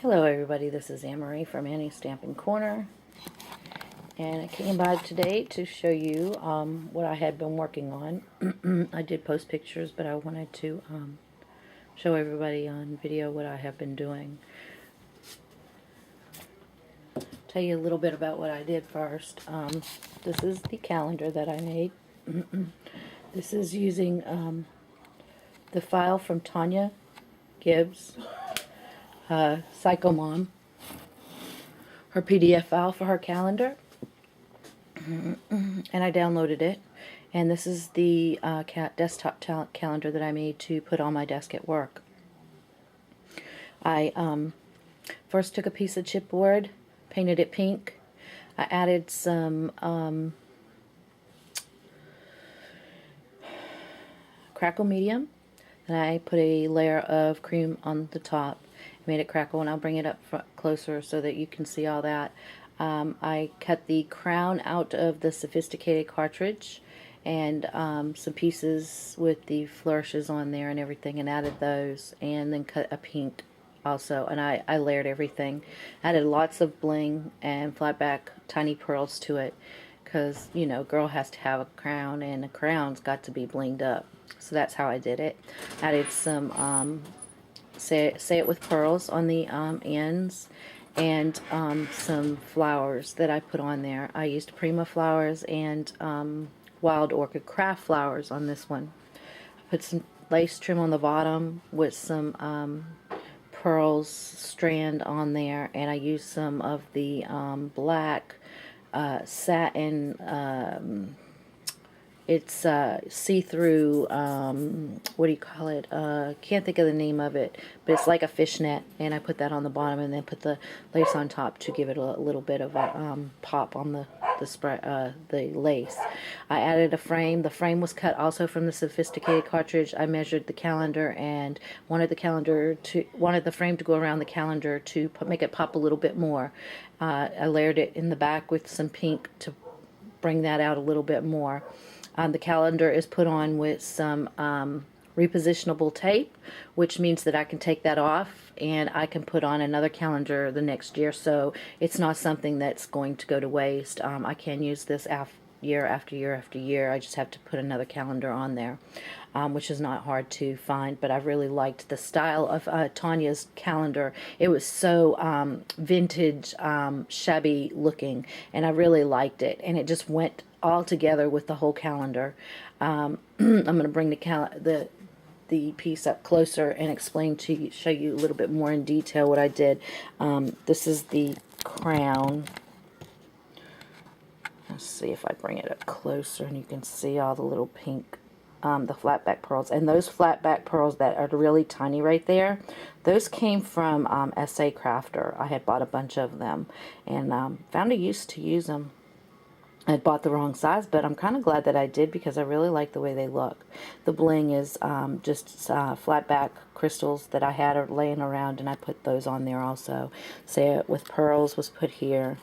Hello everybody, this is Anne-Marie from Annie's Stampin' Corner, and I came by today to show you what I had been working on. I did post pictures, but I wanted to show everybody on video what I have been doing. Tell you a little bit about what I did first. This is the calendar that I made. This is using the file from Tanya Gibbs, Psycho Mom, her PDF file for her calendar. And I downloaded it, and this is the desktop calendar that I made to put on my desk at work. I first took a piece of chipboard, painted it pink. I added some crackle medium, and I put a layer of cream on the top. Made it crackle, and I'll bring it up closer so that you can see all that. I cut the crown out of the sophisticated cartridge and some pieces with the flourishes on there and everything, and added those, and then cut a pink also, and I layered everything. Added lots of bling and flat back tiny pearls to it, because you know, girl has to have a crown, and a crown's got to be blinged up. So that's how I did it. Added some say it with pearls on the ends, and some flowers that I put on there. I used Prima flowers and Wild Orchid craft flowers on this one. I put some lace trim on the bottom with some pearls strand on there, and I used some of the black satin, it's see-through, what do you call it? Can't think of the name of it, but it's like a fishnet, and I put that on the bottom, and then put the lace on top to give it a little bit of a pop on the lace. I added a frame. The frame was cut also from the sophisticated cartridge. I measured the calendar and wanted the frame to go around the calendar to make it pop a little bit more. I layered it in the back with some pink to bring that out a little bit more. The calendar is put on with some repositionable tape, which means that I can take that off and I can put on another calendar the next year, so it's not something that's going to go to waste. I can use this year after year after year. I just have to put another calendar on there, which is not hard to find, but I really liked the style of Tanya's calendar. It was so vintage, shabby looking, and I really liked it, and it just went all together with the whole calendar. I'm going to bring the piece up closer and show you a little bit more in detail what I did. This is the crown. Let's see if I bring it up closer and you can see all the little pink, the flat back pearls. And those flat back pearls that are really tiny right there, those came from S.A. Crafter. I had bought a bunch of them and found a use to use them. I bought the wrong size, but I'm kind of glad that I did, because I really like the way they look. The bling is just flat back crystals that I had laying around, and I put those on there also. Say it with pearls was put here.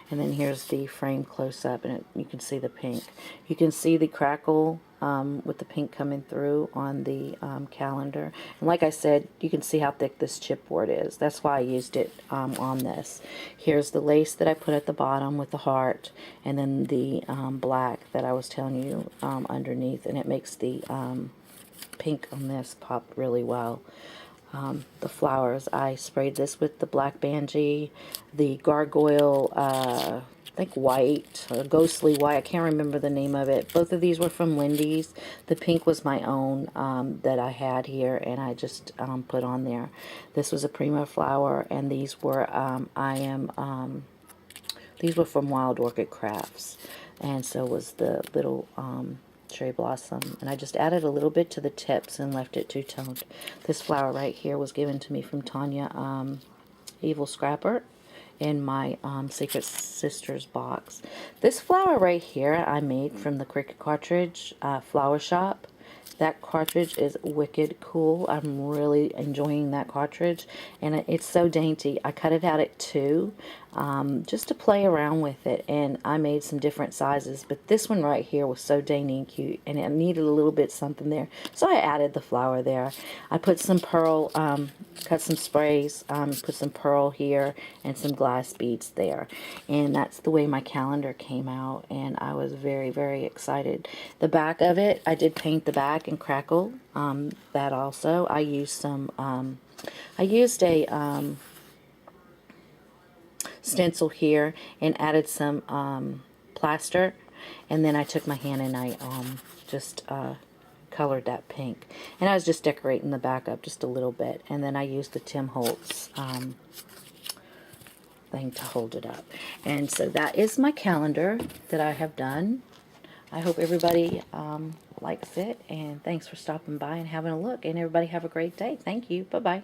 And then here's the frame close up, and you can see the pink. You can see the crackle with the pink coming through on the calendar. And like I said, you can see how thick this chipboard is. That's why I used it on this. Here's the lace that I put at the bottom with the heart, and then the black that I was telling you underneath, and it makes the pink on this pop really well. The flowers, I sprayed this with the black Banji, the gargoyle, I think white, or ghostly white, I can't remember the name of it. Both of these were from Lindy's. The pink was my own that I had here, and I just put on there. This was a Prima flower, and these were, these were from Wild Orchid Crafts, and so was the little cherry blossom, and I just added a little bit to the tips and left it two-toned. This flower right here was given to me from Tanya Evil Scrapper in my Secret Sisters box. This flower right here I made from the Cricut cartridge, Flower Shop. That cartridge is wicked cool. I'm really enjoying that cartridge, and it's so dainty. I cut it out at 2. just to play around with it. And I made some different sizes, but this one right here was so dang cute, and it needed a little bit something there, so I added the flower there. I put some pearl, cut some sprays, put some pearl here and some glass beads there, and that's the way my calendar came out, and I was very, very excited. The back of it, I did paint the back and crackle that also. I used some I used a stencil here and added some plaster, and then I took my hand and I just colored that pink, and I was just decorating the back up just a little bit, and then I used the Tim Holtz thing to hold it up. And so that is my calendar that I have done. I hope everybody likes it, and thanks for stopping by and having a look, and everybody have a great day. Thank you. Bye-bye.